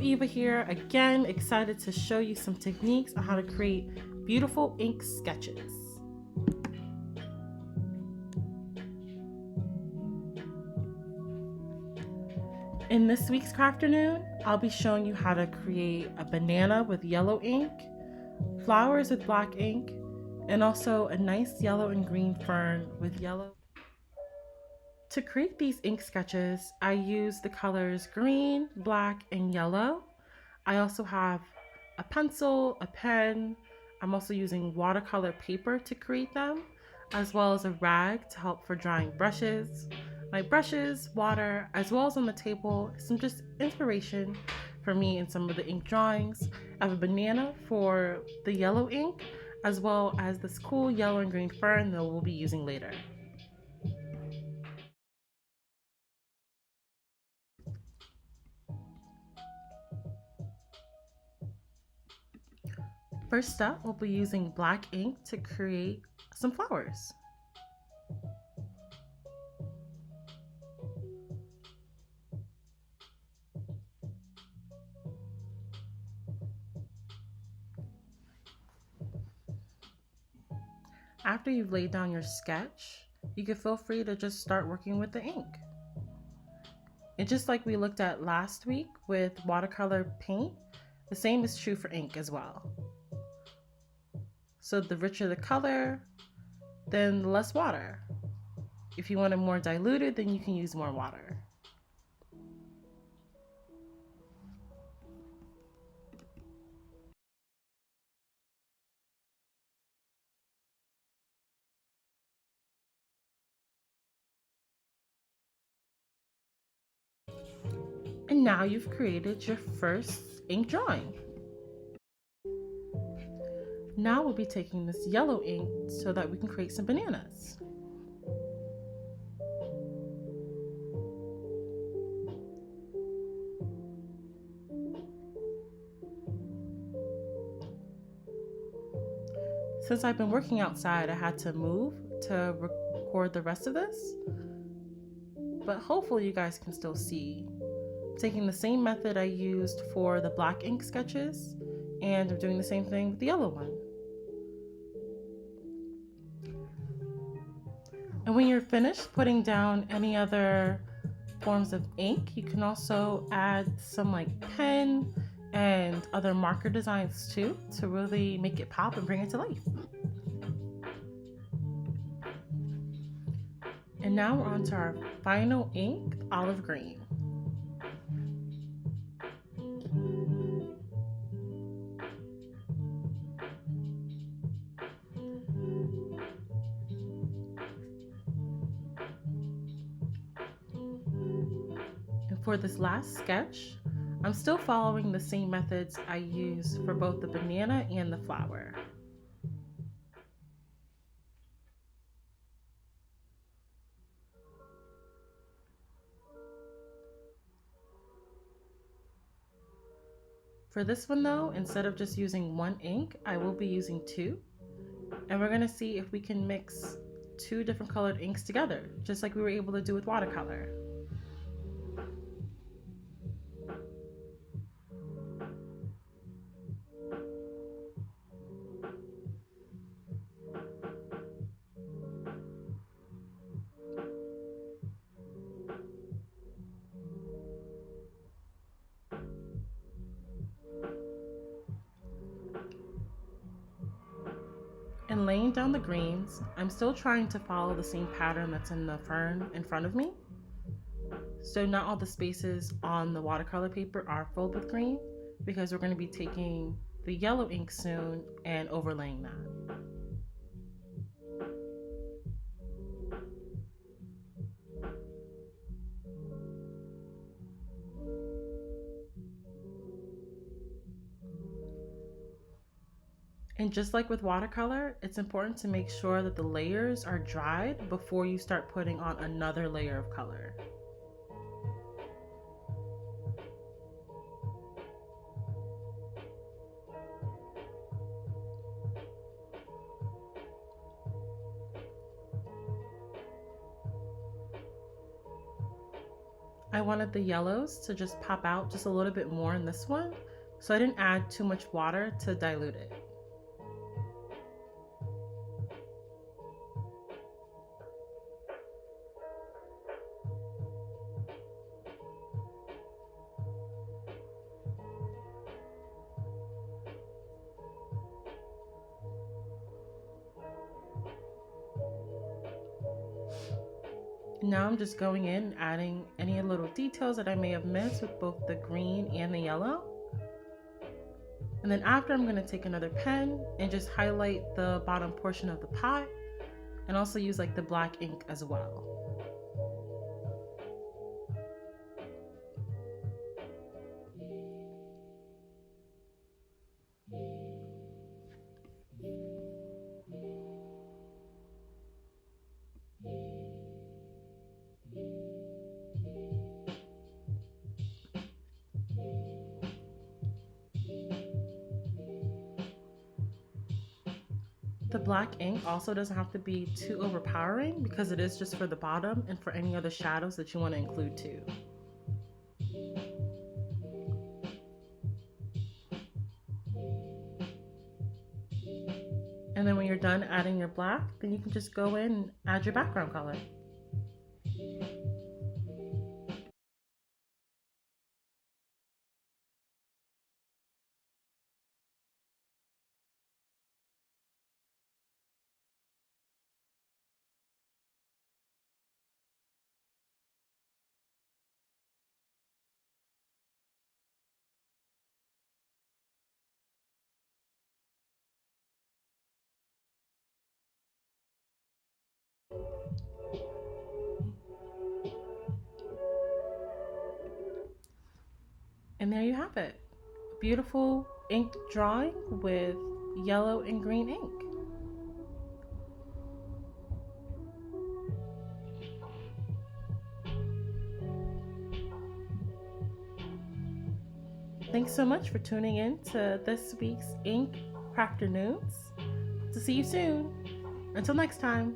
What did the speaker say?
Eva here, again excited to show you some techniques on how to create beautiful ink sketches. In this week's Crafternoon, I'll be showing you how to create a banana with yellow ink, flowers with black ink, and also a nice yellow and green fern with yellow. To create these ink sketches, I use the colors green, black, and yellow. I also have a pencil, a pen. I'm also using watercolor paper to create them, as well as a rag to help for drying brushes. My brushes, water, as well as on the table, some just inspiration for me in some of the ink drawings. I have a banana for the yellow ink, as well as this cool yellow and green fern that we'll be using later. First up, we'll be using black ink to create some flowers. After you've laid down your sketch, you can feel free to just start working with the ink. And just like we looked at last week with watercolor paint, the same is true for ink as well. So the richer the color, then the less water. If you want it more diluted, then you can use more water. And now you've created your first ink drawing. Now we'll be taking this yellow ink so that we can create some bananas. Since I've been working outside, I had to move to record the rest of this, but hopefully you guys can still see. I'm taking the same method I used for the black ink sketches, and I'm doing the same thing with the yellow one. And when you're finished putting down any other forms of ink, you can also add some like pen and other marker designs too to really make it pop and bring it to life. And now we're on to our final ink, olive green. And for this last sketch, I'm still following the same methods I used for both the banana and the flower. For this one though, instead of just using one ink, I will be using two. And we're gonna see if we can mix two different colored inks together, just like we were able to do with watercolor. And laying down the greens, I'm still trying to follow the same pattern that's in the fern in front of me. So not all the spaces on the watercolor paper are filled with green because we're going to be taking the yellow ink soon and overlaying that. And just like with watercolor, it's important to make sure that the layers are dried before you start putting on another layer of color. I wanted the yellows to just pop out just a little bit more in this one, so I didn't add too much water to dilute it. Now I'm just going in, adding any little details that I may have missed with both the green and the yellow. And then after, I'm going to take another pen and just highlight the bottom portion of the pot, and also use like the black ink as well. The black ink also doesn't have to be too overpowering because it is just for the bottom and for any other shadows that you want to include too. And then when you're done adding your black, then you can just go in and add your background color. And there you have it. A beautiful inked drawing with yellow and green ink. Thanks so much for tuning in to this week's Ink Crafternoons. To see you soon. Until next time.